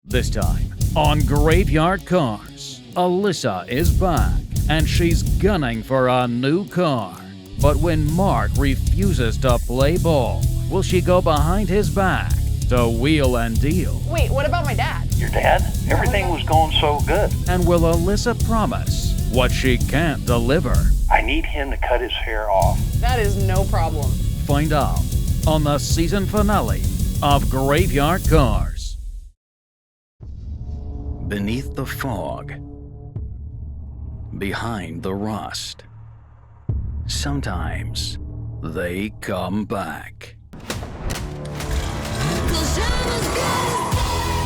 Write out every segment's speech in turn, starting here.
This time, on Graveyard Carz, Alyssa is back, and she's gunning for a new car. But when Mark refuses to play ball, will she go behind his back to wheel and deal? Wait, what about my dad? Your dad? Everything was going so good. And will Alyssa promise what she can't deliver? I need him to cut his hair off. That is no problem. Find out on the season finale of Graveyard Carz. Beneath the fog, behind the rust, sometimes they come back.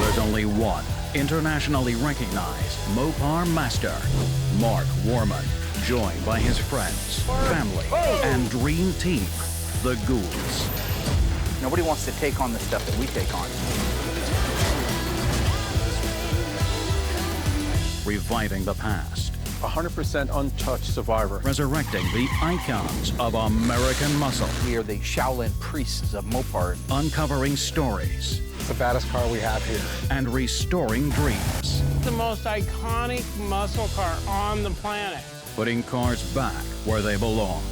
There's only one internationally recognized Mopar master, Mark Warman, joined by his friends, family, and dream team, the Ghouls. Nobody wants to take on the stuff that we take on. Reviving the past, 100% untouched survivor. resurrecting the icons of American muscle, We are the Shaolin priests of Mopar. uncovering stories, It's the baddest car we have here. and restoring dreams, The most iconic muscle car on the planet. putting cars back where they belong.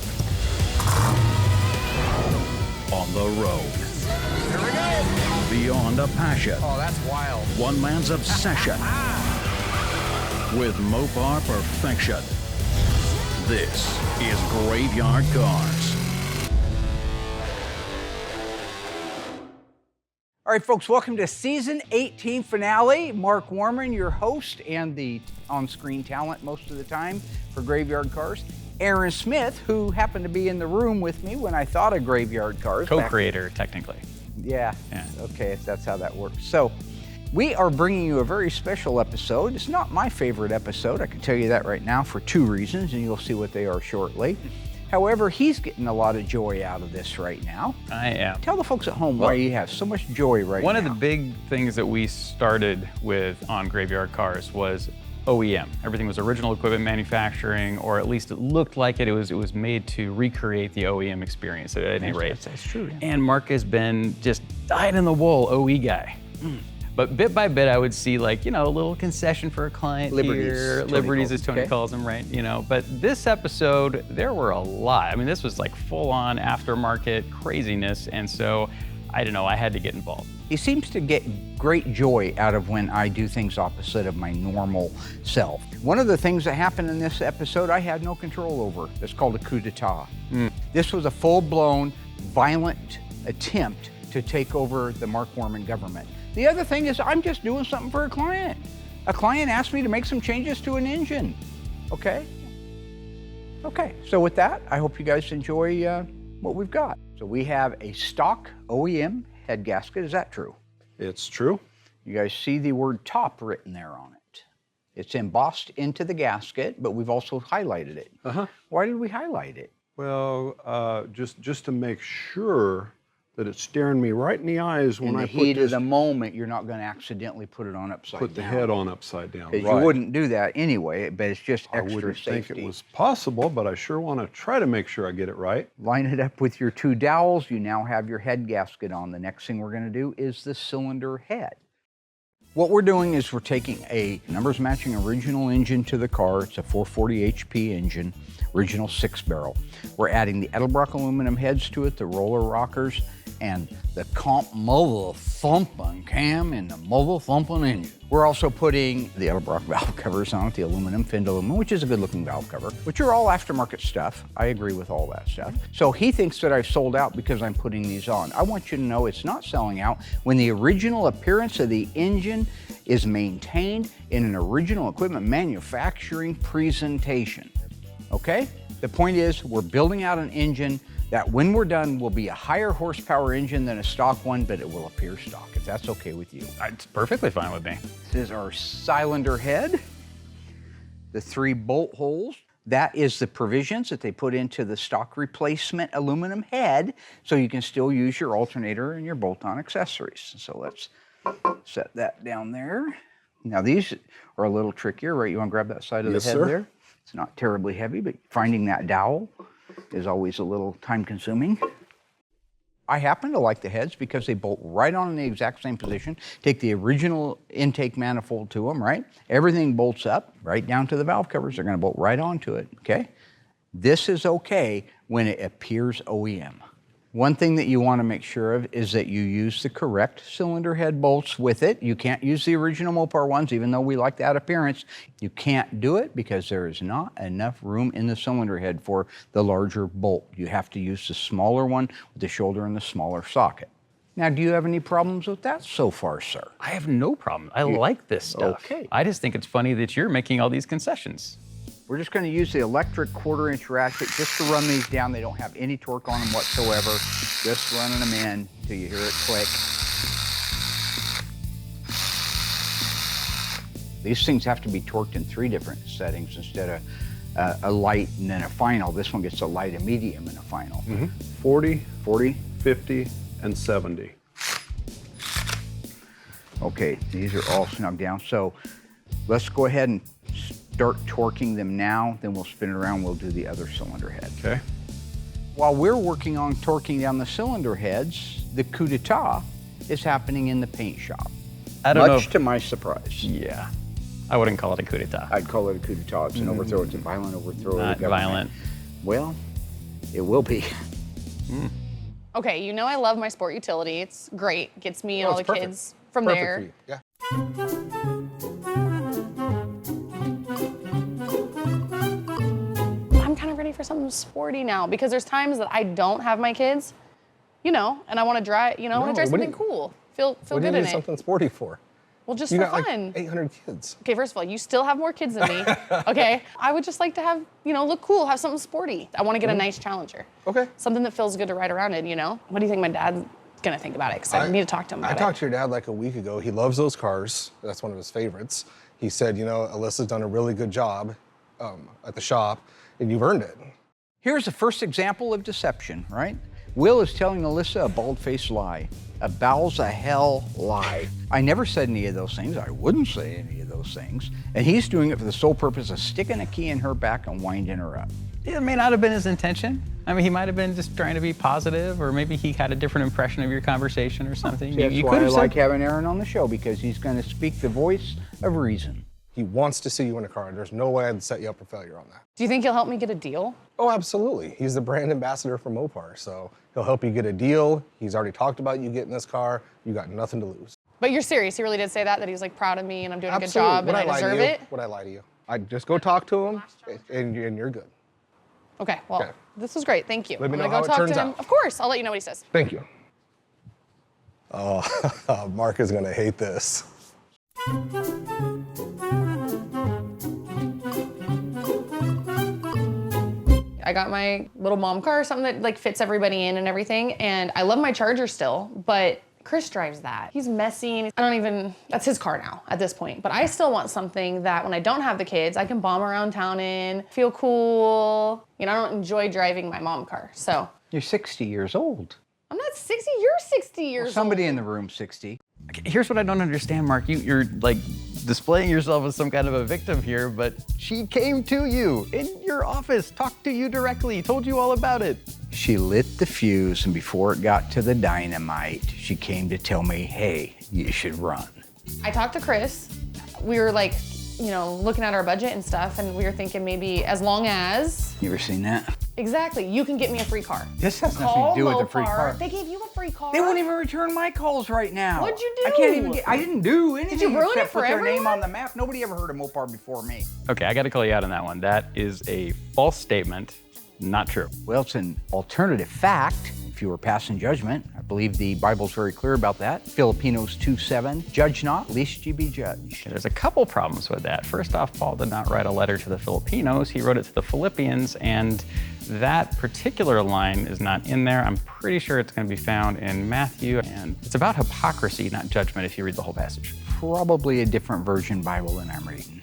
On the road. Here we go! Beyond a passion, Oh, that's wild. one man's obsession with Mopar perfection. This is Graveyard Carz. All right, folks, welcome to season 18 finale. Mark Warman, your host and the on-screen talent most of the time for Graveyard Carz. Aaron Smith, who happened to be in the room with me when I thought of Graveyard Carz. Co-creator, technically. Yeah. Yeah. Okay, if that's how that works. So, we are bringing you a very special episode. It's not my favorite episode, I can tell you that right now, for two reasons, and you'll see what they are shortly. However, he's getting a lot of joy out of this right now. I am. Tell the folks at home why you have so much joy right now. One of the big things that we started with on Graveyard Carz was OEM. Everything was original equipment manufacturing, or at least it looked like it. It was made to recreate the OEM experience at any rate. That's true. Yeah. And Mark has been just dyed-in-the-wool OE guy. But bit by bit, I would see, like, a little concession for a client Liberties, here. Tony Liberties, calls as Tony them, okay. calls them, right? But this episode, there were a lot. I mean, this was like full-on aftermarket craziness, and so, I don't know, I had to get involved. He seems to get great joy out of when I do things opposite of my normal self. One of the things that happened in this episode I had no control over. It's called a coup d'etat. This was a full-blown, violent attempt to take over the Mark Warman government. The other thing is I'm just doing something for a client. A client asked me to make some changes to an engine, okay? Okay, so with that, I hope you guys enjoy what we've got. So we have a stock OEM head gasket, is that true? It's true. You guys see the word top written there on it. It's embossed into the gasket, but we've also highlighted it. Why did we highlight it? Well, just to make sure that it's staring me right in the eyes when In I the put heat of this, the moment, you're not going to accidentally put it on upside put the down. head on upside down. Because Right. you wouldn't do that anyway, but it's just I extra wouldn't safety. think it was possible, but I sure want to try to make sure I get it right. Line it up with your two dowels. You now have your head gasket on. The next thing we're going to do is the cylinder head. What we're doing is we're taking a numbers matching original engine to the car. It's a 440 HP engine, original 6-barrel. We're adding the Edelbrock aluminum heads to it, the roller rockers, and the comp mobile thumping cam and the mobile thumping engine. We're also putting the Edelbrock valve covers on it, the aluminum, finned aluminum, which is a good looking valve cover, which are all aftermarket stuff. I agree with all that stuff. So he thinks that I've sold out because I'm putting these on. I want you to know it's not selling out when the original appearance of the engine is maintained in an original equipment manufacturing presentation, okay? The point is we're building out an engine that when we're done will be a higher horsepower engine than a stock one, but it will appear stock, if that's okay with you. It's perfectly fine with me. This is our cylinder head, the 3 bolt holes. That is the provisions that they put into the stock replacement aluminum head, so you can still use your alternator and your bolt-on accessories. So let's set that down there. Now these are a little trickier, right? You want to grab that side of Yes, the head sir. there? It's not terribly heavy, but finding that dowel is always a little time consuming. I happen to like the heads because they bolt right on in the exact same position. Take the original intake manifold to them, right? Everything bolts up right down to the valve covers. They're going to bolt right onto it, okay? This is okay when it appears OEM. One thing that you want to make sure of is that you use the correct cylinder head bolts with it. You can't use the original Mopar ones, even though we like that appearance. You can't do it because there is not enough room in the cylinder head for the larger bolt. You have to use the smaller one with the shoulder and the smaller socket. Now, do you have any problems with that so far, sir? I have no problem. I like this stuff. Okay. I just think it's funny that you're making all these concessions. We're just going to use the electric 1/4-inch ratchet just to run these down. They don't have any torque on them whatsoever. Just running them in till you hear it click. These things have to be torqued in 3 different settings instead of a light and then a final. This one gets a light, a medium, and a final. 40, 50, and 70. Okay, these are all snug down. So let's go ahead and start torquing them now, then we'll spin it around, we'll do the other cylinder head. Okay. While we're working on torquing down the cylinder heads, the coup d'etat is happening in the paint shop. I don't know. Much to my surprise. Yeah. I wouldn't call it a coup d'etat. I'd call it a coup d'etat. It's an overthrow. It's a violent overthrow of Not the government. violent. Well, it will be. Okay, you know I love my sport utility. It's great. Gets me and all the it's perfect. kids from Perfect there. for you. Yeah. I'm kind of ready for something sporty now because there's times that I don't have my kids, and I want to drive, I want to drive what do something you- cool. Feel What do good you in need it. something sporty for? Well, just You for got fun. like 800 kids. Okay, first of all, you still have more kids than me. Okay, I would just like to have, look cool, have something sporty. I want to get a nice Challenger. Okay. Something that feels good to ride around in, What do you think my dad's gonna think about it? Because I need to talk to him about I it. talked to your dad like a week ago. He loves those cars. That's one of his favorites. He said, Alyssa's done a really good job at the shop, and you've earned it. Here's the first example of deception, right? Will is telling Alyssa a bald-faced lie, a bowels-a-hell lie. I never said any of those things. I wouldn't say any of those things. And he's doing it for the sole purpose of sticking a key in her back and winding her up. It may not have been his intention. I mean, he might have been just trying to be positive, or maybe he had a different impression of your conversation or something. That's you why could I have like said, having Aaron on the show, because he's going to speak the voice of reason. He wants to see you in a car. There's no way I'd set you up for failure on that. Do you think he'll help me get a deal? Oh, absolutely. He's the brand ambassador for Mopar, so he'll help you get a deal. He's already talked about you getting this car. You got nothing to lose. But you're serious? He really did say that he's like proud of me and I'm doing a good Absolutely. job and I lie to deserve you? it? Would I lie to you? I'd just go talk to him, and you're good. Okay, well, Okay. this was great. Thank you. Let me I'm know gonna how go it talk turns to him. out. Of course, I'll let you know what he says. Thank you. Oh, Mark is gonna hate this. I got my little mom car, something that like fits everybody in and everything, and I love my Charger still, but Chris drives that. He's messy. That's his car now at this point. But I still want something that when I don't have the kids, I can bomb around town in, feel cool. I don't enjoy driving my mom car, so. You're 60 years old. I'm not 60, you're 60 years old. Somebody in the room 60. here's what I don't understand, Mark. You're like displaying yourself as some kind of a victim here, but she came to you in your office, talked to you directly, told you all about it. She lit the fuse, and before it got to the dynamite, she came to tell me, hey, you should run. I talked to Chris. We were like, looking at our budget and stuff, and we were thinking maybe as long as... You ever seen that? Exactly, you can get me a free car. This has nothing to do with the free Mopar. car. They gave you a free car. They won't even return my calls right now. What'd you I do? can't even I didn't do anything ruin except it for put their name everyone? on the map. Nobody ever heard of Mopar before me. Okay, I got to call you out on that one. That is a false statement, not true. Well, it's an alternative fact. If you were passing judgment, I believe the Bible's very clear about that. Filipinos 2:7, judge not, lest ye be judged. There's a couple problems with that. First off, Paul did not write a letter to the Filipinos. He wrote it to the Philippians, and that particular line is not in there. I'm pretty sure it's going to be found in Matthew, and it's about hypocrisy, not judgment, if you read the whole passage. Probably a different version Bible than I'm reading.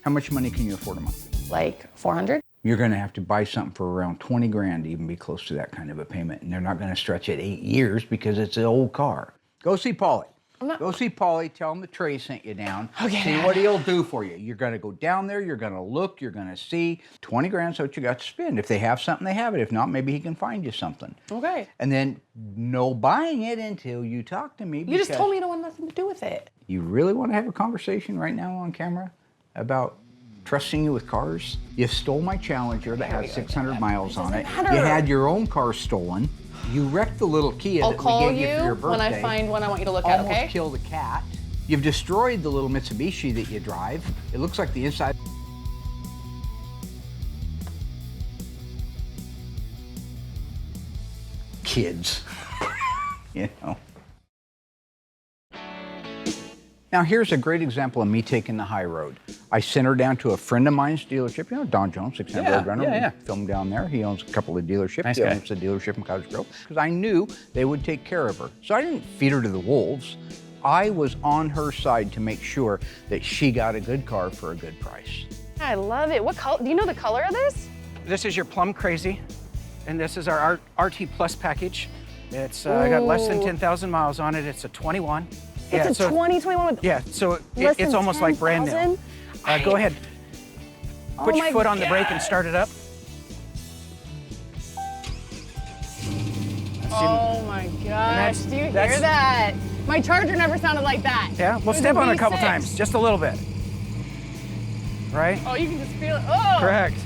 How much money can you afford a month? Like 400? You're going to have to buy something for around 20 grand to even be close to that kind of a payment. And they're not going to stretch it 8 years because it's an old car. Go see Paulie. Go see Paulie, tell him that Trey sent you down. Okay. See what he'll do for you. You're gonna go down there, you're gonna look, you're gonna see. 20 grand's what you got to spend. If they have something, they have it. If not, maybe he can find you something. Okay. And then no buying it until you talk to me. You just told me you don't want nothing to do with it. You really want to have a conversation right now on camera about trusting you with cars? You stole my Challenger that has 600 miles on it. matter. You had your own car stolen. You wrecked the little Kia I'll that we call gave you for your you birthday. when I find one I want you to look at, Almost okay? killed a cat. You've destroyed the little Mitsubishi that you drive. It looks like the inside. Kids, you know. Now here's a great example of me taking the high road. I sent her down to a friend of mine's dealership, you know, Don Jones, 600 Roadrunner. Yeah. Filmed down there. He owns a couple of dealerships. Nice he guy. owns a dealership in Cottage Grove. Because I knew they would take care of her. So I didn't feed her to the wolves. I was on her side to make sure that she got a good car for a good price. I love it. What color? Do you know the color of this? This is your Plum Crazy, and this is our RT Plus package. It's got less than 10,000 miles on it. It's a 21. It's a 2021 with Yeah, so less it's than almost like brand new. 10,000? Go ahead. Put your my foot on the brake and start it up. Oh my gosh, that's- do you hear that's- that? My Charger never sounded like that. Yeah, It we'll was step on it a couple V6. times, just a little bit. Right? Oh, you can just feel it. Oh! Correct.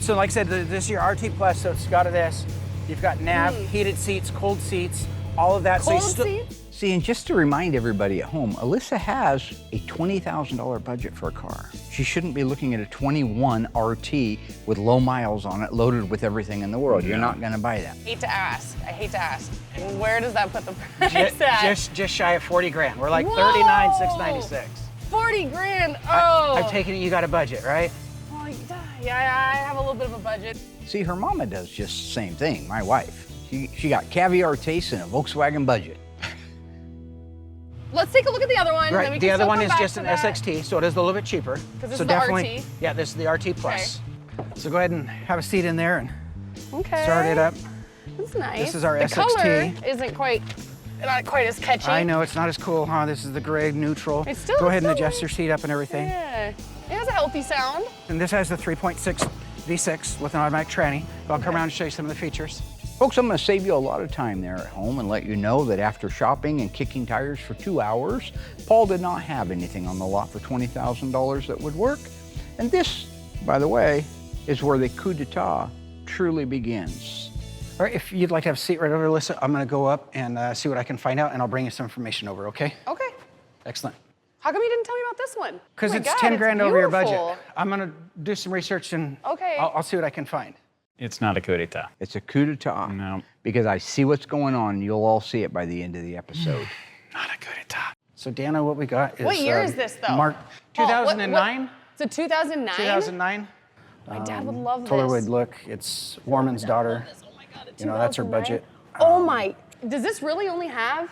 So like I said, this is your RT Plus, so it's got this. You've got nav, heated seats, cold seats, all of that. Cold so seats? See, and just to remind everybody at home, Alyssa has a $20,000 budget for a car. She shouldn't be looking at a 21 RT with low miles on it, loaded with everything in the world. You're not gonna buy that. I hate to ask. Where does that put the price at? just shy of 40 grand. We're like Whoa! 39,696. 40 grand. Oh. I've taken it, you got a budget, right? Well, yeah, I have a little bit of a budget. See, her mama does just the same thing, my wife. She got caviar taste and a Volkswagen budget. Let's take a look at the other one. Then we Right, can the other still one come is back just to an that. SXT, so it is a little bit cheaper. 'Cause this so is the definitely, RT. yeah, this is the RT Plus. So go ahead and have a seat in there and Okay. start it up. That's nice. This is our the SXT. color isn't not quite as catchy. I know it's not as cool, huh? This is the gray neutral. It's still- go ahead and it's still adjust your seat up and everything. Yeah. It has a healthy sound. And this has the 3.6 V6 with an automatic tranny. I'll come around and show you some of the features. Folks, I'm gonna save you a lot of time there at home and let you know that after shopping and kicking tires for 2 hours, Paul did not have anything on the lot for $20,000 that would work. And this, by the way, is where the coup d'etat truly begins. All right, if you'd like to have a seat right over, Alyssa, I'm gonna go up and see what I can find out, and I'll bring you some information over, okay? Okay. Excellent. How come you didn't tell me about this one? Because Oh my it's God, 10 grand over your beautiful. budget. I'm gonna do some research and Okay. I'll see what I can find. It's not a coup d'etat. It's a coup d'etat. No. Because I see what's going on. You'll all see it by the end of the episode. Not a coup d'etat. So Dana, what we got is What year is this, though? Mark, Paul, 2009. It's a 2009? 2009. My dad would love this. Polaroid look. It's Warman's daughter. Oh my God, You know, that's her 2009? budget. Oh my, does this really only have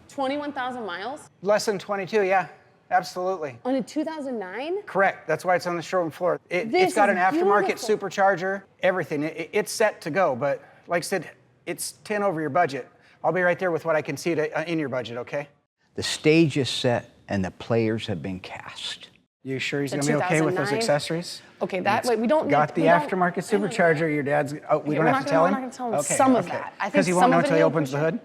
21,000 miles Less than 22, yeah, absolutely. on a 2009? Correct. That's why it's on the showroom floor. This It's got is an aftermarket beautiful. supercharger, everything. It's set to go, but like I said, it's 10 over your budget. I'll be right there with what I can see in your budget, okay? The stage is set and the players have been cast. You sure he's The gonna be okay with those 2009? accessories? Okay, wait, we don't. Got the we don't- aftermarket I don't know. supercharger. Your dad's. Oh, we Okay, don't we're have not to gonna- tell we're him. not gonna tell him some of that. I think Because he some won't know of it until he he'll opens the hood.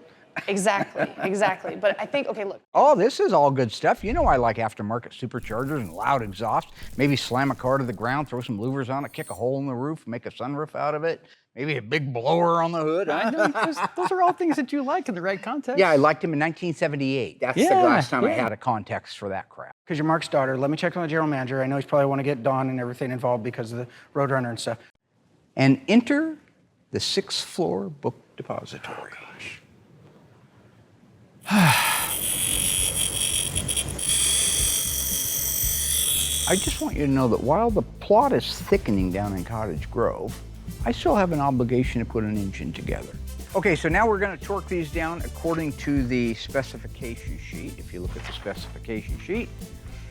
Exactly. But I think, okay, look. Oh, this is all good stuff. You know I like aftermarket superchargers and loud exhaust. Maybe slam a car to the ground, throw some louvers on it, kick a hole in the roof, make a sunroof out of it. Maybe a big blower on the hood. I know, those are all things that you like in the right context. Yeah, I liked him in 1978. That's the Yeah, last time I yeah. had a context for that crap. Because you're Mark's daughter. Let me check on the general manager. I know he's probably want to get Dawn and everything involved because of the Roadrunner and stuff. And enter the 6th floor book depository. I just want you to know that while the plot is thickening down in Cottage Grove, I still have an obligation to put an engine together. Okay, so now we're going to torque these down according to the specification sheet. If you look at the specification sheet,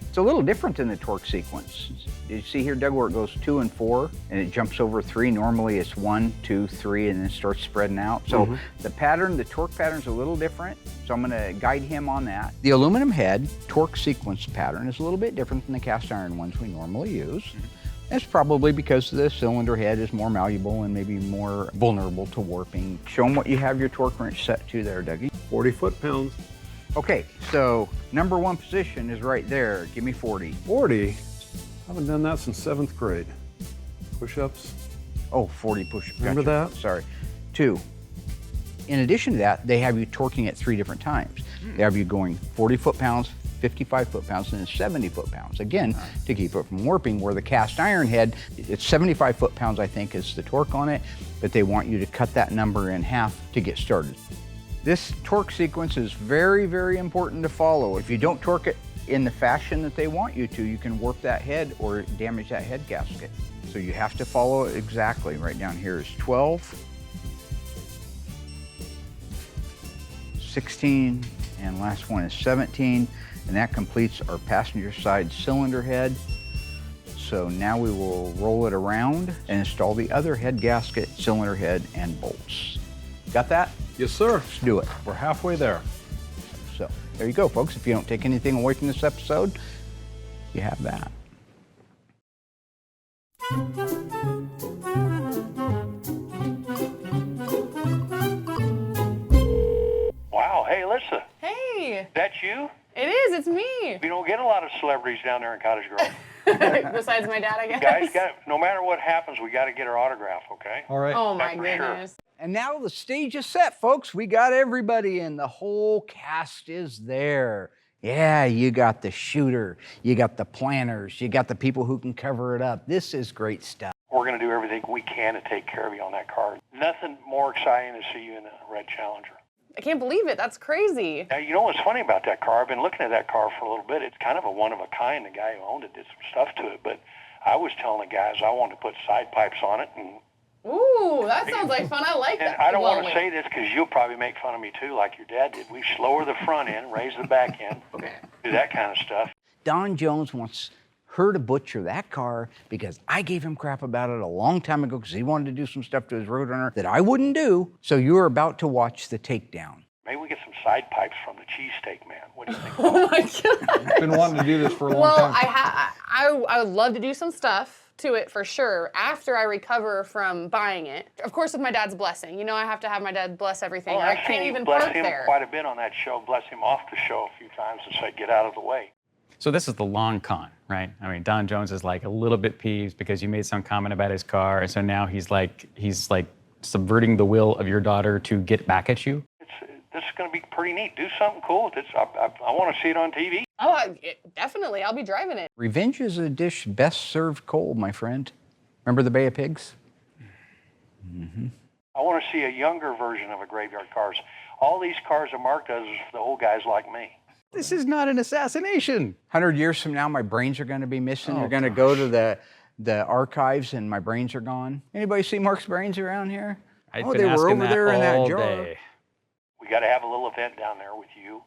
it's a little different than the torque sequence. You see here, Doug, where it goes 2 and 4, and it jumps over 3. Normally it's 1, 2, 3, and then it starts spreading out. So the pattern, the torque pattern's a little different. So so I'm gonna guide him on that. The aluminum head torque sequence pattern is a little bit different than the cast iron ones we normally use. It's probably because the cylinder head is more malleable and maybe more vulnerable to warping. Show them what you have your torque wrench set to there, Dougie. 40 foot-pounds. Okay, so number one position is right there. Give me 40. 40? I haven't done that since 7th grade. Push-ups. Oh, 40 push-ups. Remember that? Sorry. 2. In addition to that, they have you torquing at 3 different times. They have you going 40 foot-pounds, 55 foot-pounds, and then 70 foot-pounds. Again, to keep it from warping, where the cast iron head, it's 75 foot-pounds, I think, is the torque on it, but they want you to cut that number in half to get started. This torque sequence is very, very important to follow. If you don't torque it in the fashion that they want you to, you can warp that head or damage that head gasket. So you have to follow it exactly. Right down here is 12, 16, and last one is 17, and that completes our passenger side cylinder head. So now we will roll it around and install the other head gasket, cylinder head, and bolts. Got that? Yes, sir. Let's do it. We're halfway there. So there you go, folks. If you don't take anything away from this episode, you have that. Wow, hey, Alyssa, Hey, that you? it is. It's me. We don't get a lot of celebrities down there in Cottage Grove. Besides my dad, I guess. Guys, no matter what happens, we got to get her autograph, okay? All right. Oh my That's for sure. goodness. And now the stage is set, folks. We got everybody in. The whole cast is there. Yeah, you got the shooter, you got the planners, you got the people who can cover it up. This is great stuff. We're going to do everything we can to take care of you on that car. Nothing more exciting to see you in a red Challenger. I can't believe it. That's crazy. Now, you know what's funny about that car? I've been looking at that car for a little bit. It's kind of a one-of-a-kind. The guy who owned it did some stuff to it, but I was telling the guys I wanted to put side pipes on it. And Ooh, that sounds like fun. I like that. I don't Well, want to say this because you'll probably make fun of me too, like your dad did. We lower the front end, raise the back end, do that kind of stuff. Don Jones wants her to butcher that car because I gave him crap about it a long time ago because he wanted to do some stuff to his Roadrunner that I wouldn't do. So you are about to watch the takedown. Maybe we get some side pipes from the cheesesteak man. What do you think? Oh my god. Been wanting to do this for a long Well, time. I would love to do some stuff to it for sure after I recover from buying it. Of course, with my dad's blessing. You know, I have to have my dad bless everything. Well, I I've can't seen you even bless park him there. quite a bit on that show. Bless him off the show a few times and say, get out of the way. So this is the long con, right? I mean, Don Jones is like a little bit peeved because you made some comment about his car, and so now he's like subverting the will of your daughter to get back at you. This is going to be pretty neat. Do something cool with this. I want to see it on TV. Oh, definitely. I'll be driving it. Revenge is a dish best served cold, my friend. Remember the Bay of Pigs? I want to see a younger version of a Graveyard Carz. All these cars that Mark does is for the old guys like me. This is not an assassination. 100 years from now, my brains are going to be missing. Oh, They're going to go to the archives and my brains are gone. Anybody see Mark's brains around here? I've Oh, been they were asking over that there in that all jar. day. We got to have a little event down there with you,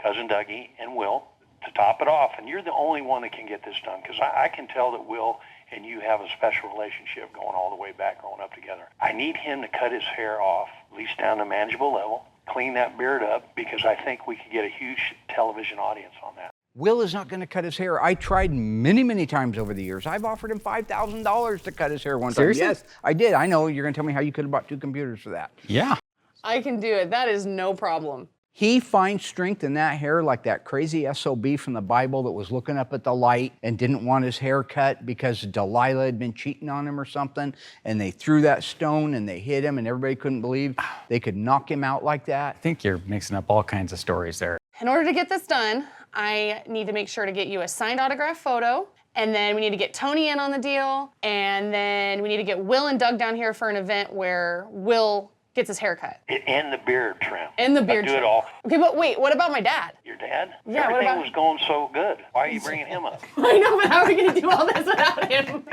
Cousin Dougie, and Will to top it off. And you're the only one that can get this done because I can tell that Will and you have a special relationship going all the way back, growing up together. I need him to cut his hair off, at least down to manageable level, clean that beard up, because I think we could get a huge television audience on that. Will is not going to cut his hair. I tried many, many times over the years. I've offered him $5,000 to cut his hair one time. Seriously? Yes, I did. I know. You're going to tell me how you could have bought 2 computers for that. Yeah. I can do it. That is no problem. He finds strength in that hair like that crazy SOB from the Bible that was looking up at the light and didn't want his hair cut because Delilah had been cheating on him or something, and they threw that stone and they hit him and everybody couldn't believe they could knock him out like that. I think you're mixing up all kinds of stories there. In order to get this done, I need to make sure to get you a signed autograph photo, and then we need to get Tony in on the deal, and then we need to get Will and Doug down here for an event where Will gets his hair cut. And the beard trim. And the beard Do it trim. all. Okay, but wait, what about my dad? Your dad? Yeah, what Everything about- was going so good. Why are you bringing him up? I know, but how are we gonna do all this without him?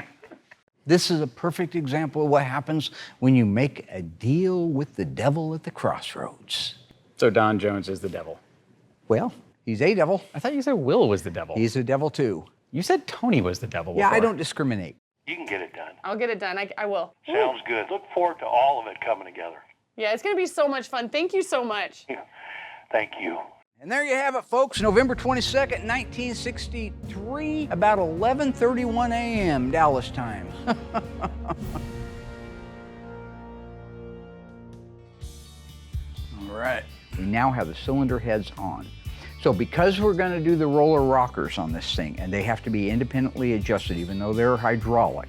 This is a perfect example of what happens when you make a deal with the devil at the crossroads. So Don Jones is the devil. Well, he's a devil. I thought you said Will was the devil. He's a devil too. You said Tony was the devil Yeah, I before. don't discriminate. You can get it done. I'll get it done. I will. Sounds good. Look forward to all of it coming together. Yeah, it's gonna be so much fun. Thank you so much. Thank you. And there you have it, folks. November 22nd, 1963, about 11:31 a.m. Dallas time. All right. We now have the cylinder heads on. So because we're going to do the roller rockers on this thing, and they have to be independently adjusted, even though they're hydraulic,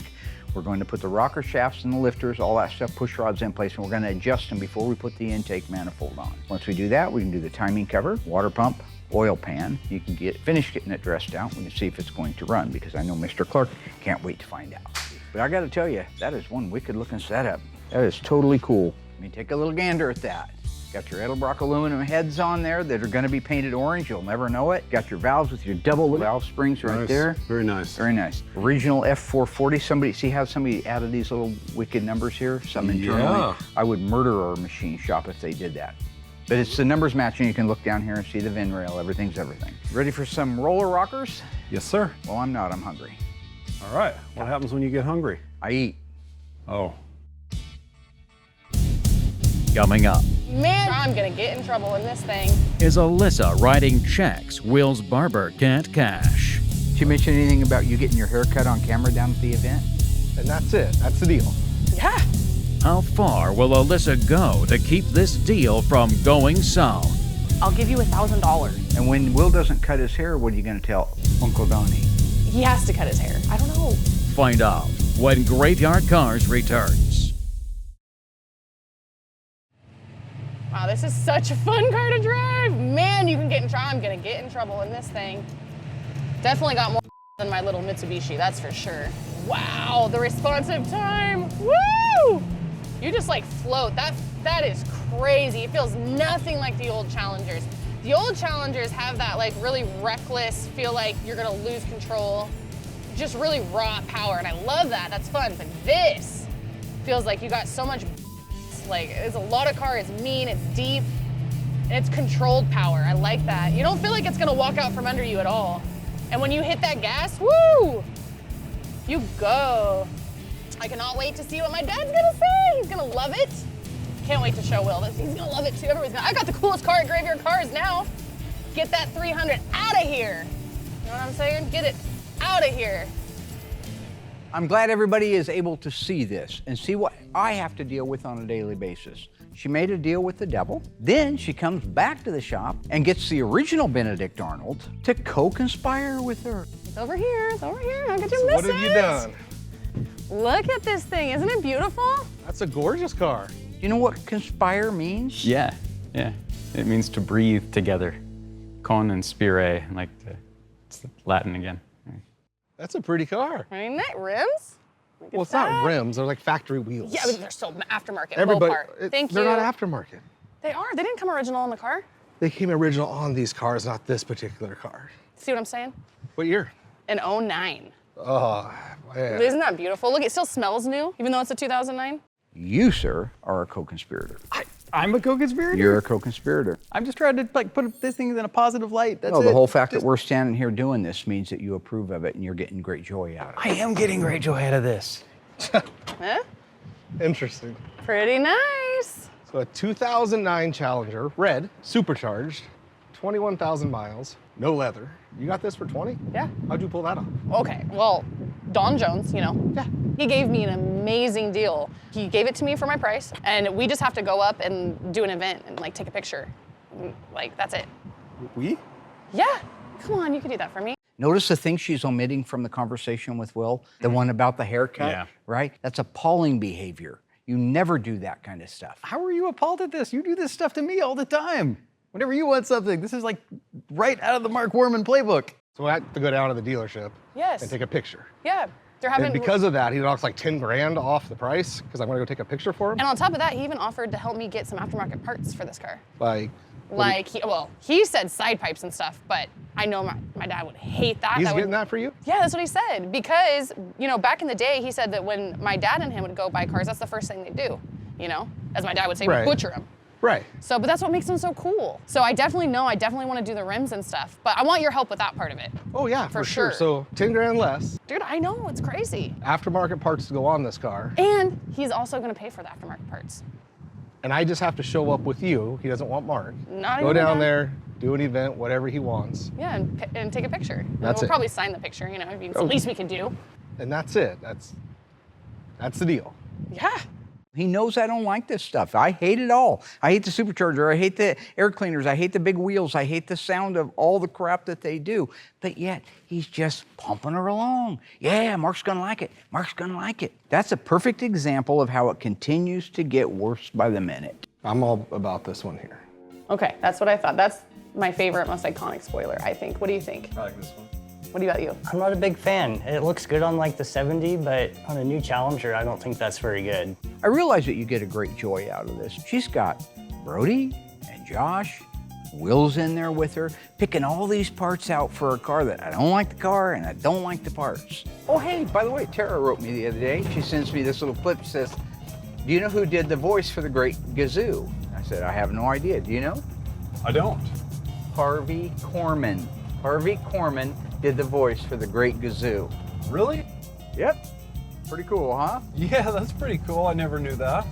we're going to put the rocker shafts and the lifters, all that stuff, push rods in place, and we're going to adjust them before we put the intake manifold on. Once we do that, we can do the timing cover, water pump, oil pan. You can finish getting it dressed out. We can see if it's going to run, because I know Mr. Clark can't wait to find out. But I got to tell you, that is one wicked looking setup. That is totally cool. Let me take a little gander at that. Got your Edelbrock aluminum heads on there that are going to be painted orange. You'll never know it. Got your valves with your double valve springs right there. Very nice. Very nice. Original F440. Somebody, see how somebody added these little wicked numbers here? Some internally. Yeah. I would murder our machine shop if they did that. But it's the numbers matching. You can look down here and see the VIN rail. Everything's everything. Ready for some roller rockers? Yes, sir. Well, I'm not. I'm hungry. All right. What happens when you get hungry? I eat. Oh. Coming up, Man, I'm gonna get in trouble in this thing. is Alyssa writing checks Will's barber can't cash? Did you mention anything about you getting your hair cut on camera down at the event? And that's it. That's the deal. Yeah. How far will Alyssa go to keep this deal from going south? I'll give you $1,000. And when Will doesn't cut his hair, what are you going to tell Uncle Donnie? He has to cut his hair. I don't know. Find out when Graveyard Carz returns. Wow, this is such a fun car to drive. Man, you can get in trouble. I'm gonna get in trouble in this thing. Definitely got more than my little Mitsubishi, that's for sure. Wow, the responsive time. Woo! You just like float. That is crazy. It feels nothing like the old Challengers. The old Challengers have that like really reckless, feel like you're gonna lose control, just really raw power, and I love that. That's fun. But this feels like you got so much. Like, it's a lot of car, it's mean, it's deep, and it's controlled power. I like that. You don't feel like it's gonna walk out from under you at all. And when you hit that gas, woo, you go. I cannot wait to see what my dad's gonna say. He's gonna love it. Can't wait to show Will this. He's gonna love it too. Everybody's gonna, I got the coolest car at Graveyard Carz now. Get that 300 out of here. You know what I'm saying? Get it out of here. I'm glad everybody is able to see this and see what I have to deal with on a daily basis. She made a deal with the devil. Then she comes back to the shop and gets the original Benedict Arnold to co-conspire with her. It's over here. It's over here. How could you So miss what have it? you done? Look at this thing. Isn't it beautiful? That's a gorgeous car. Do you know what conspire means? Yeah. It means to breathe together. Con and spire, like it's Latin again. That's a pretty car. Ain't that rims? Well, it's not rims. They're like factory wheels. Yeah, but they're still aftermarket. Everybody, Mopar. Thank you. They're not aftermarket. They are. They didn't come original in the car. They came original on these cars, not this particular car. See what I'm saying? What year? An 09. Oh, man. Isn't that beautiful? Look, it still smells new, even though it's a 2009. You, sir, are a co-conspirator. I'm a co-conspirator? You're a co-conspirator. I'm just trying to like put this thing in a positive light. That's No, it. the whole fact that we're standing here doing this means that you approve of it and you're getting great joy out of it. I am getting great joy out of this. Huh? Interesting. Pretty nice. So a 2009 Challenger, red, supercharged, 21,000 miles, no leather. You got this for 20? Yeah. How'd you pull that off? Okay, well, Don Jones, you know. Yeah. He gave me an amazing deal. He gave it to me for my price, and we just have to go up and do an event and like take a picture. Like, that's it. We? Yeah, come on, you could do that for me. Notice the thing she's omitting from the conversation with Will, the one about the haircut, Yeah. right? That's appalling behavior. You never do that kind of stuff. How are you appalled at this? You do this stuff to me all the time. Whenever you want something, this is like right out of the Mark Worman playbook. So I had to go down to the dealership Yes. and take a picture. Yeah, they're having. And because of that, he knocks like 10 grand off the price because I'm gonna go take a picture for him. And on top of that, he even offered to help me get some aftermarket parts for this car. Like, He said side pipes and stuff, but I know my dad would hate that. he's That getting would, that for you? Yeah, that's what he said. Because, you know, back in the day, he said that when my dad and him would go buy cars, that's the first thing they do, you know? As my dad would say, Right. butcher them. Right. So, but that's what makes them so cool. So I definitely want to do the rims and stuff, but I want your help with that part of it. Oh yeah, For for sure. sure. So 10 grand less, Dude, I know, it's crazy. aftermarket parts to go on this car. And he's also gonna pay for the aftermarket parts. and I just have to show up with you. He doesn't want Mark. Not Go even down that. there, do an event, whatever he wants, Yeah, and take a picture. And That's we'll it. probably sign the picture, you know, I mean, it's the least we can do. and that's it. That's the deal. Yeah. He knows I don't like this stuff. I hate it all. I hate the supercharger. I hate the air cleaners. I hate the big wheels. I hate the sound of all the crap that they do. But yet, he's just pumping her along. Yeah, Mark's gonna like it. Mark's gonna like it. That's a perfect example of how it continues to get worse by the minute. I'm all about this one here. Okay, that's what I thought. That's my favorite, most iconic spoiler, I think. What do you think? I like this one. What about you? I'm not a big fan. It looks good on like the 70, but on a new Challenger, I don't think that's very good. I realize that you get a great joy out of this. She's got Brody and Josh, Will's in there with her, picking all these parts out for a car that I don't like the car and I don't like the parts. Oh, hey, by the way, Tara wrote me the other day. She sends me this little clip. She says, do you know who did the voice for the Great Gazoo? I said, I have no idea. Do you know? I don't. Harvey Korman. Harvey Korman did the voice for the Great Gazoo. Really? Yep. Pretty cool, huh? Yeah, that's pretty cool. I never knew that.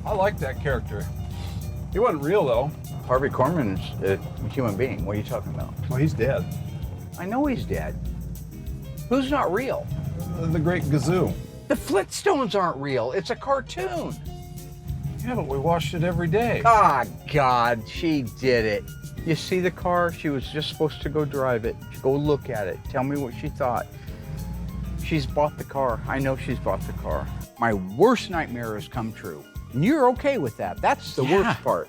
I like that character. He wasn't real, though. Harvey Korman is a human being. What are you talking about? Well, he's dead. I know he's dead. Who's not real? The Great Gazoo. The Flintstones aren't real. It's a cartoon. Yeah, but we watched it every day. Ah, God, she did it. You see the car? She was just supposed to go drive it. Go look at it. Tell me what she thought. She's bought the car. I know she's bought the car. My worst nightmare has come true. And you're okay with that. That's the worst part.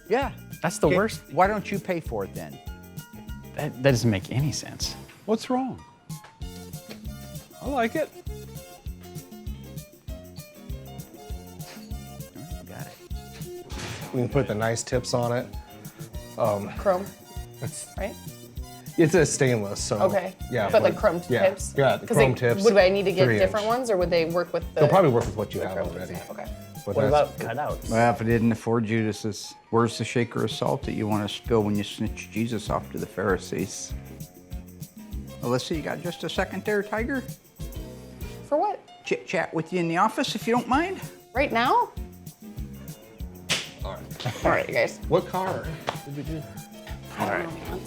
Yeah. That's the Okay, worst. Why don't you pay for it then? That doesn't make any sense. What's wrong? I like it. Got it. We can put the nice tips on it. Chrome, right? It's a stainless, so Okay. yeah. But like chrome yeah, tips? Yeah, the 'Cause chrome tips. Would I need to get 3-inch. different ones, or would they work with the? They'll probably work with what you the have chrome already. tips? Okay. But What that's- about cutouts? Well, if it isn't for Judas's, where's the shaker of salt that you want to spill when you snitch Jesus off to the Pharisees? Alyssa, you got just a second there, Tiger? For what? Chit chat with you in the office, if you don't mind. Right now? All right. All right, you guys. What car did we do? I don't know.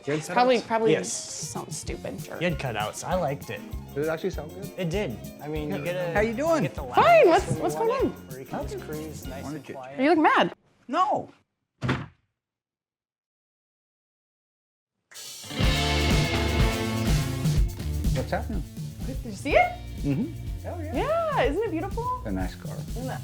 It's Good probably Yes. something stupid. Sure. You had cutouts. I liked it. Did it actually sound good? It did. I mean, you get a. How you doing? get the Fine, loudness what's- when you what's want going it, on? Where you can just cruise nice Wanted and you- quiet. You look mad. No. What's happening? Did you see it? Mm-hmm. Oh yeah. Yeah, isn't it beautiful? A nice car.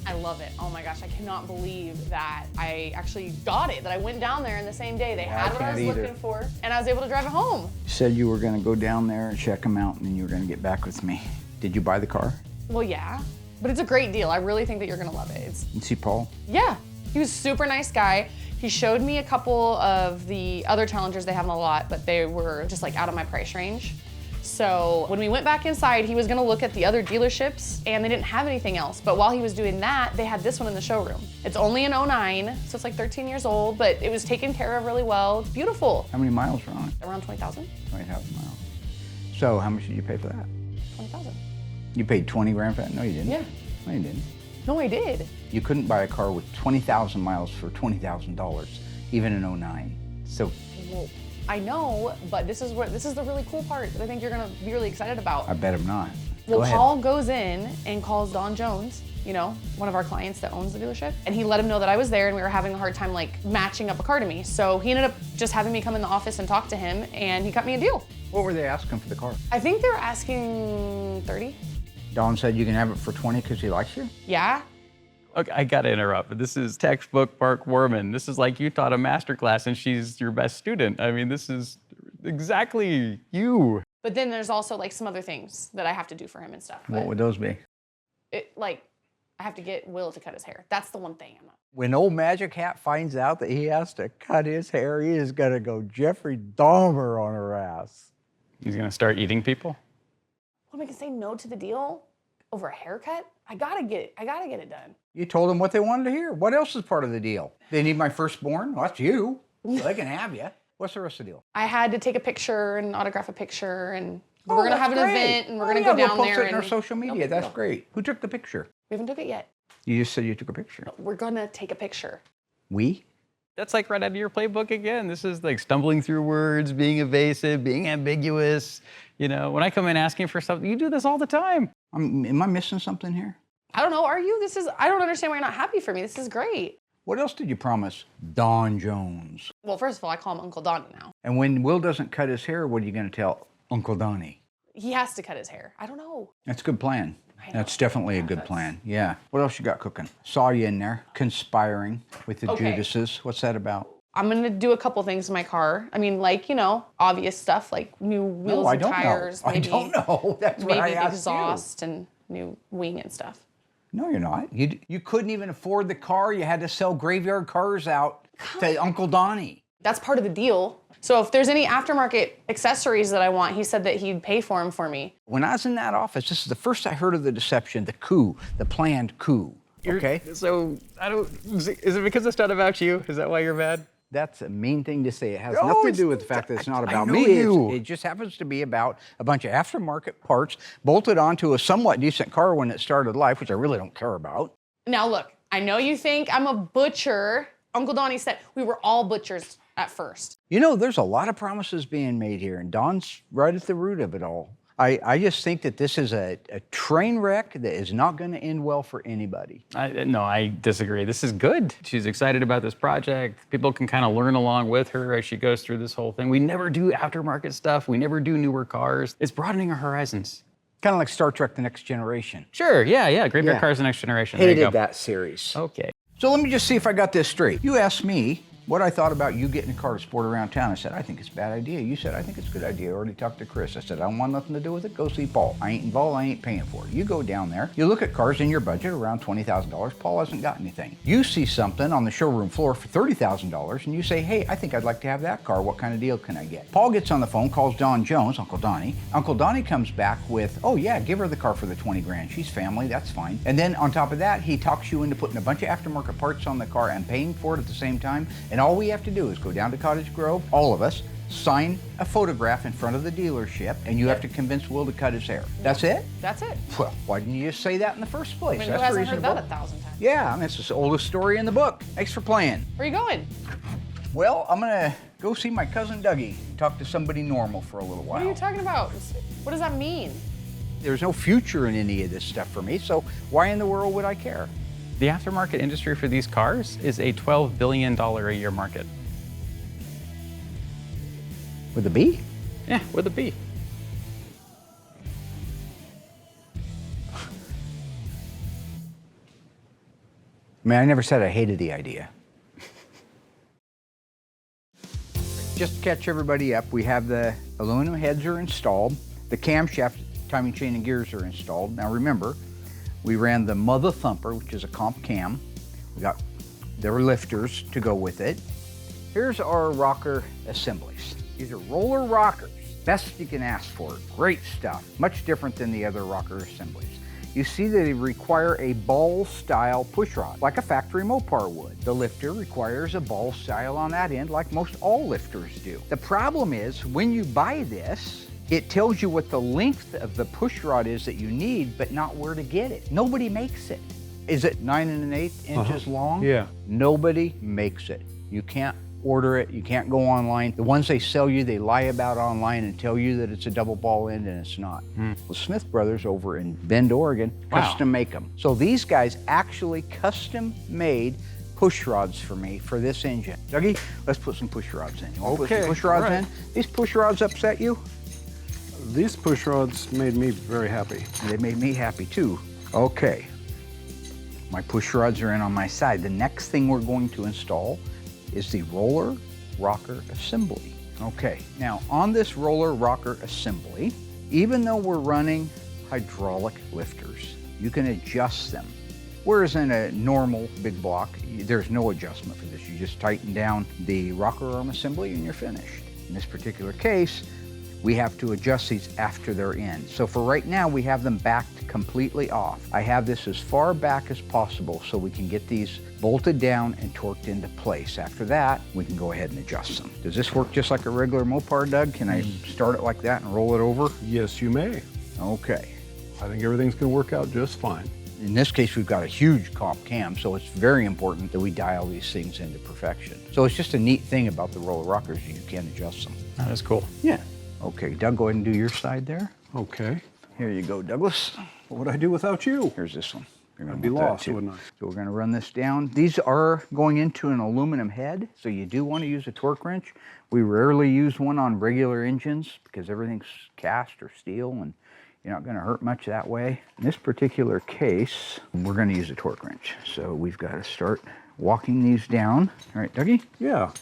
I love it. Oh my gosh, I cannot believe that I actually got it, that I went down there in the same day. They had what I was can't either. looking for, and I was able to drive it home. You said you were going to go down there and check them out, and then you were going to get back with me. Did you buy the car? Well, yeah, but it's a great deal. I really think that you're gonna love it. You see Paul? Yeah, he was a super nice guy. He showed me a couple of the other Challengers they have in the lot, but they were just like out of my price range. So when we went back inside, he was gonna look at the other dealerships and they didn't have anything else. But while he was doing that, they had this one in the showroom. It's only an 09, so it's like 13 years old, but it was taken care of really well. It's beautiful. How many miles are on it? Around 20,000? 20,000 miles. So how much did you pay for that? 20,000. You paid 20 grand for that? No, you didn't. Yeah. No, you didn't. No, I did. You couldn't buy a car with 20,000 miles for $20,000, even in 09. So Well, I know, but this is the really cool part that I think you're gonna be really excited about. I bet I'm not. Well, Go ahead. Paul goes in and calls Don Jones, you know, one of our clients that owns the dealership, and he let him know that I was there and we were having a hard time like matching up a car to me. So he ended up just having me come in the office and talk to him, and he cut me a deal. What were they asking for the car? I think they were asking 30. Don said you can have it for 20 because he likes you? Yeah. Okay, I gotta interrupt, but this is textbook Park Worman. This is like you taught a master class and she's your best student. I mean, this is exactly you. But then there's also like some other things that I have to do for him and stuff. What But would those be? I have to get Will to cut his hair. That's the one thing I'm not. When old Magic Hat finds out that he has to cut his hair, he is gonna go Jeffrey Dahmer on her ass. He's gonna start eating people? What am I gonna say no to the deal over a haircut? I gotta get it done. You told them what they wanted to hear. What else is part of the deal? They need my firstborn? Well, that's you. So they can have you. What's the rest of the deal? I had to take a picture and autograph a picture, and Oh, we're gonna that's have an great. event, and we're Oh, gonna yeah, go we'll down post there. it in our and social media. No, That's no. great. Who took the picture? We haven't took it yet. You just said you took a picture. We're gonna take a picture. We? That's like right out of your playbook again. This is like stumbling through words, being evasive, being ambiguous. You know, when I come in asking for something, you do this all the time. Am I missing something here? I don't know, are you? I don't understand why you're not happy for me. This is great. What else did you promise Don Jones? Well, first of all, I call him Uncle Donnie now. And when Will doesn't cut his hair, what are you going to tell Uncle Donnie? He has to cut his hair. I don't know. That's a good plan. I know. That's definitely a good plan. Yeah. What else you got cooking? Saw you in there conspiring with the Judases. What's that about? I'm gonna do a couple things to my car. I mean, like, you know, obvious stuff like new wheels and tires. I don't know. That's what I asked maybe exhaust and new wing and stuff. No, you're not. You couldn't even afford the car. You had to sell Graveyard Carz out to Uncle Donnie. That's part of the deal. So if there's any aftermarket accessories that I want, he said that he'd pay for them for me. When I was in that office, this is the first I heard of the deception, the coup, the planned coup. Okay? So, is it because it's not about you? Is that why you're mad? That's a mean thing to say. It has nothing to do with the fact that it's not about me. It just happens to be about a bunch of aftermarket parts bolted onto a somewhat decent car when it started life, which I really don't care about. Now look, I know you think I'm a butcher. Uncle Donnie said we were all butchers at first. You know, there's a lot of promises being made here, and Don's right at the root of it all. I just think that this is a train wreck that is not going to end well for anybody. No, I disagree. This is good. She's excited about this project. People can kind of learn along with her as she goes through this whole thing. We never do aftermarket stuff. We never do newer cars. It's broadening our horizons. Kind of like Star Trek: The Next Generation. Sure, yeah. Graveyard Carz: The Next Generation. Hated that series. Okay. So let me just see if I got this straight. You asked me what I thought about you getting a car to sport around town. I said, I think it's a bad idea. You said, I think it's a good idea. I already talked to Chris. I said, I don't want nothing to do with it. Go see Paul. I ain't involved. I ain't paying for it. You go down there. You look at cars in your budget around $20,000. Paul hasn't got anything. You see something on the showroom floor for $30,000 and you say, hey, I think I'd like to have that car. What kind of deal can I get? Paul gets on the phone, calls Don Jones, Uncle Donnie. Uncle Donnie comes back with, oh yeah, give her the car for the 20 grand. She's family, that's fine. And then on top of that, he talks you into putting a bunch of aftermarket parts on the car and paying for it at the same time. And all we have to do is go down to Cottage Grove, all of us, sign a photograph in front of the dealership, and you have to convince Will to cut his hair. That's it? That's it. Well, why didn't you just say that in the first place? I mean, That's who hasn't reasonable. heard that 1,000 times? Yeah, I mean, it's the oldest story in the book. Thanks for playing. Where are you going? Well, I'm gonna go see my cousin Dougie, talk to somebody normal for a little while. What are you talking about? What does that mean? There's no future in any of this stuff for me, so why in the world would I care? The aftermarket industry for these cars is a $12 billion a year market. With a B? Yeah, with a B. I mean, I never said I hated the idea. Just to catch everybody up, we have the aluminum heads are installed. The camshaft, timing chain, and gears are installed. Now remember, we ran the Mother Thumper, which is a comp cam. We got their lifters to go with it. Here's our rocker assemblies. These are roller rockers. Best you can ask for. Great stuff. Much different than the other rocker assemblies. You see that they require a ball-style pushrod, like a factory Mopar would. The lifter requires a ball style on that end, like most all lifters do. The problem is, when you buy this, it tells you what the length of the pushrod is that you need, but not where to get it. Nobody makes it. Is it 9 1/8 inches long? Yeah. Nobody makes it. You can't order it, you can't go online. The ones they sell you, they lie about online and tell you that it's a double ball end and it's not. Well, Smith Brothers over in Bend, Oregon, custom make them. So these guys actually custom made push rods for me for this engine. Dougie, let's put some push rods in. You want to put some push rods in? These push rods upset you? These push rods made me very happy. They made me happy too. Okay, my push rods are in on my side. The next thing we're going to install is the roller rocker assembly. Okay, now on this roller rocker assembly, even though we're running hydraulic lifters, you can adjust them. Whereas in a normal big block, there's no adjustment for this. You just tighten down the rocker arm assembly and you're finished. In this particular case, we have to adjust these after they're in. So for right now, we have them backed completely off. I have this as far back as possible so we can get these bolted down and torqued into place. After that, we can go ahead and adjust them. Does this work just like a regular Mopar, Doug? Can I start it like that and roll it over? Yes, you may. Okay. I think everything's going to work out just fine. In this case, we've got a huge comp cam, so it's very important that we dial these things into perfection. So it's just a neat thing about the roller rockers, you can adjust them. That is cool. Yeah. Okay, Doug, go ahead and do your side there. Okay. Here you go, Douglas. What would I do without you? Here's this one. You're gonna I'd be want that lost, too. wouldn't I? So we're gonna run this down. These are going into an aluminum head, so you do want to use a torque wrench. We rarely use one on regular engines because everything's cast or steel and you're not gonna hurt much that way. In this particular case, we're gonna use a torque wrench. So we've got to start walking these down. All right, Dougie? Yeah.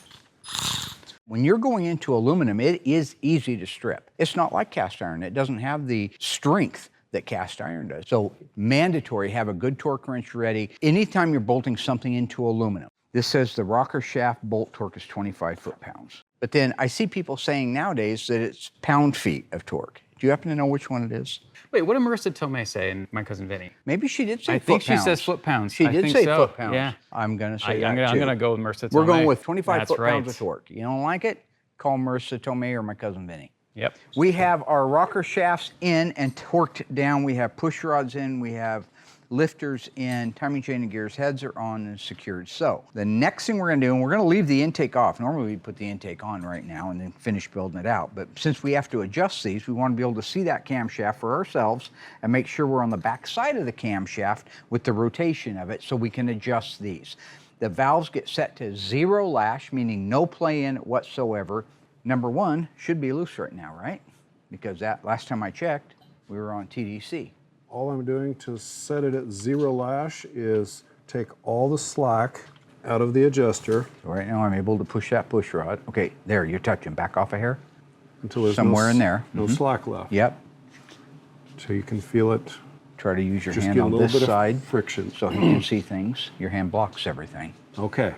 When you're going into aluminum, it is easy to strip. It's not like cast iron. It doesn't have the strength that cast iron does. So mandatory, have a good torque wrench ready anytime you're bolting something into aluminum. This says the rocker shaft bolt torque is 25 foot-pounds. But then I see people saying nowadays that it's pound-feet of torque. Do you happen to know which one it is? Wait, what did Marissa Tomei say and my cousin Vinny? Maybe she did say I think foot-pounds. she says foot-pounds. She I did think say so. foot-pounds. Yeah. I'm going to say I'm gonna go with Marissa Tomei. We're going with 25 That's foot-pounds right. of torque. You don't like it? Call Marissa Tomei or my cousin Vinny. Yep. We have our rocker shafts in and torqued down. We have push rods in. We have lifters in. Timing chain and gears heads are on and secured. So the next thing we're going to do, and we're going to leave the intake off. Normally we put the intake on right now and then finish building it out. But since we have to adjust these, we want to be able to see that camshaft for ourselves and make sure we're on the back side of the camshaft with the rotation of it so we can adjust these. The valves get set to 0 lash, meaning no play in whatsoever. Number one should be loose right now, right? Because that last time I checked, we were on TDC. All I'm doing to set it at 0 lash is take all the slack out of the adjuster. So right now I'm able to push that push rod. Okay, there, you're touching. Back off a hair. Until there's somewhere in there. No slack left. Yep. So you can feel it. Try to use your Just hand get a on little this bit of side friction. so you can see things. Your hand blocks everything. Okay.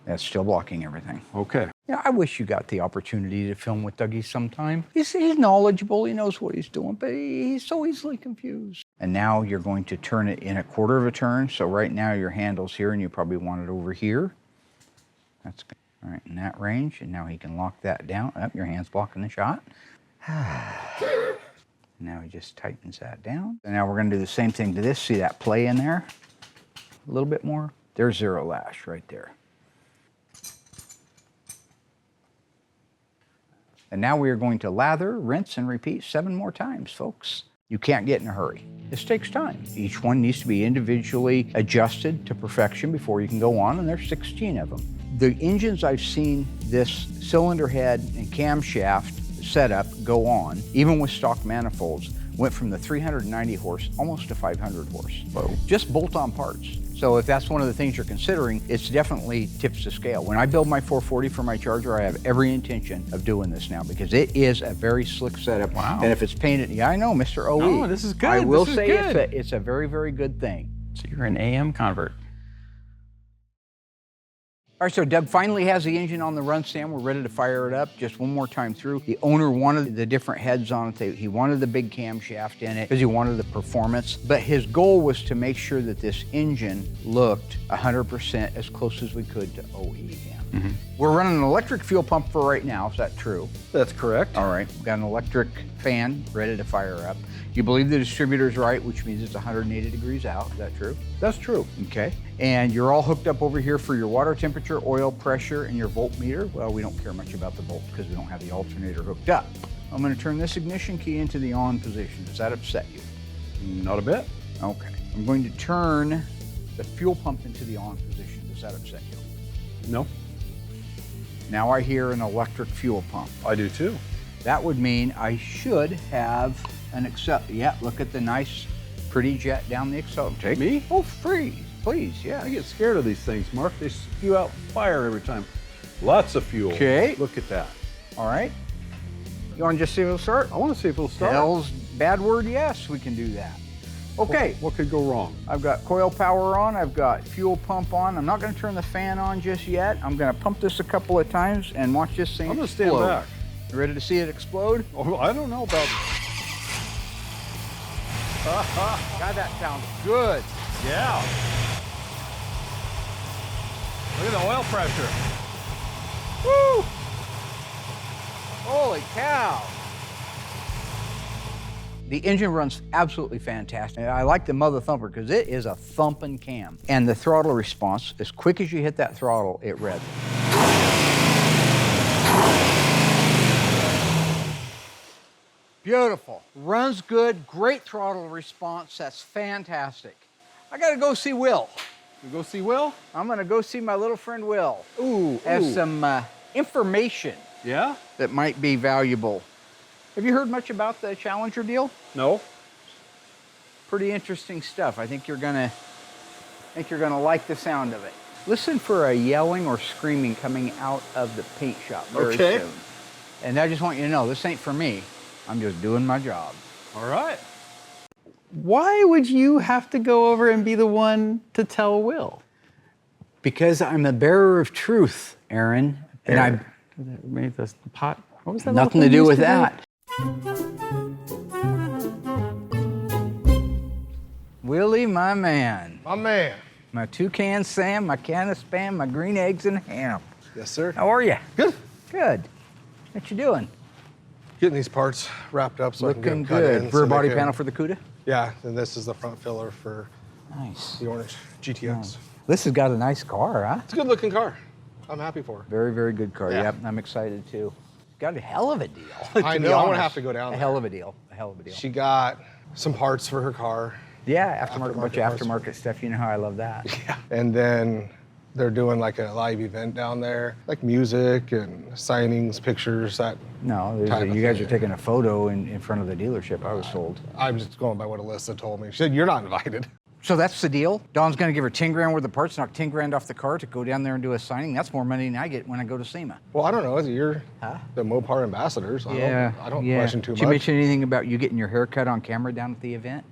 That's still blocking everything. Okay. Yeah, I wish you got the opportunity to film with Dougie sometime. He's knowledgeable, he knows what he's doing, but he's so easily confused. And now you're going to turn it in a quarter of a turn. So right now your handle's here and you probably want it over here. That's good. All right, in that range. And now he can lock that down. Up, your hand's blocking the shot. Now he just tightens that down. And now we're gonna do the same thing to this. See that play in there? A little bit more. There's 0 lash right there. And now we are going to lather, rinse, and repeat 7 more times, folks. You can't get in a hurry. This takes time. Each one needs to be individually adjusted to perfection before you can go on, and there's 16 of them. The engines I've seen this cylinder head and camshaft setup go on, even with stock manifolds, went from the 390 horse almost to 500 horse. Whoa. Just bolt-on parts. So if that's one of the things you're considering, it's definitely tips the scale. When I build my 440 for my Charger, I have every intention of doing this now because it is a very slick setup. Wow. And if it's painted, yeah, I know, Mr. OE. No, this is good. I will This is say good. it's a very, very good thing. So you're an AM convert. All right, so Doug finally has the engine on the run stand. We're ready to fire it up just one more time through. The owner wanted the different heads on it. He wanted the big camshaft in it because he wanted the performance. But his goal was to make sure that this engine looked 100% as close as we could to OEM. Mm-hmm. We're running an electric fuel pump for right now. Is that true? That's correct. All right, we've got an electric fan ready to fire up. You believe the distributor's right, which means it's 180 degrees out. Is that true? That's true. Okay. And you're all hooked up over here for your water temperature, oil pressure, and your voltmeter. Well, we don't care much about the volt because we don't have the alternator hooked up. I'm going to turn this ignition key into the on position. Does that upset you? Not a bit. Okay. I'm going to turn the fuel pump into the on position. Does that upset you? No. Now I hear an electric fuel pump. I do too. That would mean I should have an yeah, look at the nice, pretty jet down the accelerator. Me? Oh, please, yeah. I get scared of these things, Mark. They spew out fire every time. Lots of fuel. Okay. Look at that. All right. You want to just see if it'll start? I want to see if it'll start. Hell's bad word, yes, we can do that. Okay. What could go wrong? I've got coil power on. I've got fuel pump on. I'm not going to turn the fan on just yet. I'm going to pump this a couple of times and watch this thing I'm going to stand explode. back. You ready to see it explode? Oh, I don't know about... God, that sounds good. Yeah. Look at the oil pressure. Woo! Holy cow. The engine runs absolutely fantastic. I like the Mother Thumper because it is a thumping cam. And the throttle response, as quick as you hit that throttle, it revs. Beautiful. Runs good, great throttle response. That's fantastic. I gotta go see Will. You go see Will? I'm gonna go see my little friend Will. Ooh. Have some information Yeah? that might be valuable. Have you heard much about the Challenger deal? No. Pretty interesting stuff. I think you're gonna like the sound of it. Listen for a yelling or screaming coming out of the paint shop very soon. And I just want you to know, this ain't for me. I'm just doing my job. All right. Why would you have to go over and be the one to tell Will? Because I'm the bearer of truth, Aaron. And I made this pot. What was that? Nothing to do with that. Willie, my man. My man. My toucan Sam, my can of Spam, my green eggs and ham. Yes, sir. How are you? Good. Good. What you doing? Getting these parts wrapped up so I can Looking get them cut good. in Rear so they body can- panel for the CUDA? Yeah, and this is the front filler for Nice. the orange GTX. This has got a nice car, huh? It's a good looking car. I'm happy for it. Very, very good car. Yeah. Yep, I'm excited too. Got a hell of a deal. I to be know, I'm gonna honest. have to go down A there. hell of a deal. A hell of a deal. She got some parts for her car. Yeah, aftermarket, bunch of parts. aftermarket stuff. You know how I love that. Yeah. And then they're doing like a live event down there, like music and signings, pictures, that. No, type of you guys thing. are taking a photo in front of the dealership, I was told. I'm just going by what Alyssa told me. She said, you're not invited. So that's the deal? Dawn's gonna give her 10 grand worth of parts, knock 10 grand off the car to go down there and do a signing? That's more money than I get when I go to SEMA. Well, I don't know. You're Huh? the Mopar ambassador, so I don't question too Did you much. mention anything about you getting your hair cut on camera down at the event?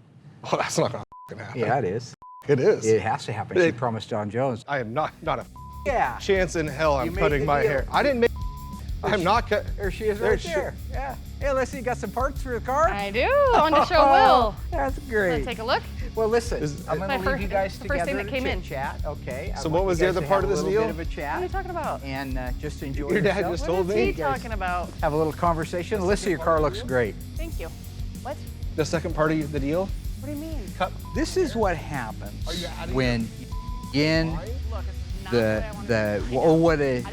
Oh, that's not gonna happen. Yeah, it is. It is. It has to happen. She promised Don Jones. I am not a Yeah. chance in hell I'm You made cutting the my deal. hair. I didn't make. I'm not cut. There she is There right she- there. Yeah. Hey, Leslie, you got some parts for the car? I do. I want to show Will. That's Wanna great. take a look? Well, listen, Is- I'm My going to leave you guys the first together thing that came to in. chat. Okay. I So want what was you the guys other to part have of this a little deal? bit of a What are you chat talking about? and just enjoy Your dad yourself. just What told is me. he talking about? Have a little conversation. Alyssa, your car looks great. Thank you. What? The second part of the deal. What do you mean? This is what happens you out of when in Look, it's not the what a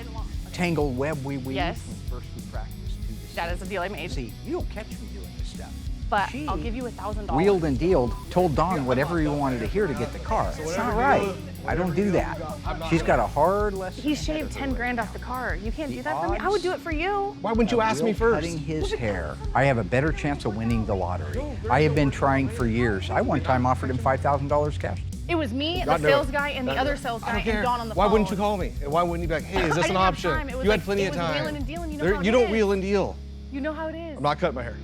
tangled web we weave Yes. when first we practice to the That is a deal I made. See, you don't catch me doing this stuff. But She I'll give you $1,000. Wheeled and dealed, told Don whatever he wanted to hear to get the car. It's not right. I don't do that. She's got a hard lesson. He shaved 10 grand off the car. You can't do that for me. I would do it for you. Why wouldn't you ask me Will first? Cutting his hair. I have a better chance of winning the lottery. I have been trying for years. I one time offered him $5,000 cash. It was me, the Not doing sales it. guy, and the Not other doing it. sales I guy, don't and care. Dawn on the Why phone. wouldn't you call me? And why wouldn't you be like, hey, is I this an didn't have option? time. It was You had like- plenty it of was time. wheeling and dealing. You know how it You don't is. wheel and deal. You know how it is. I'm not cutting my hair.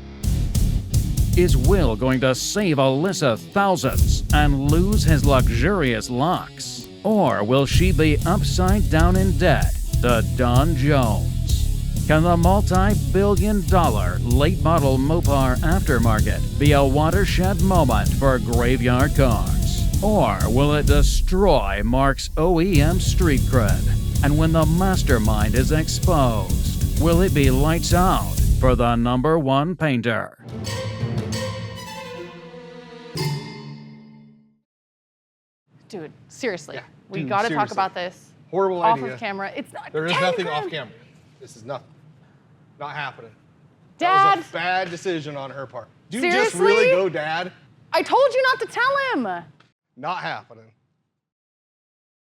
Is Will going to save Alyssa thousands and lose his luxurious locks? Or will she be upside down in debt to Don Jones? Can the multi-billion-dollar late-model Mopar aftermarket be a watershed moment for Graveyard Carz? Or will it destroy Mark's OEM street cred? And when the mastermind is exposed, will it be lights out for the #1 painter? Dude, seriously. Yeah, We dude, got to talk seriously. about this Horrible off idea. of camera. It's not There is 10 nothing grand. off camera. This is nothing. Not happening. Dad, That was a bad decision on her part. Do you just Seriously? really go, Dad? I told you not to tell him. Not happening.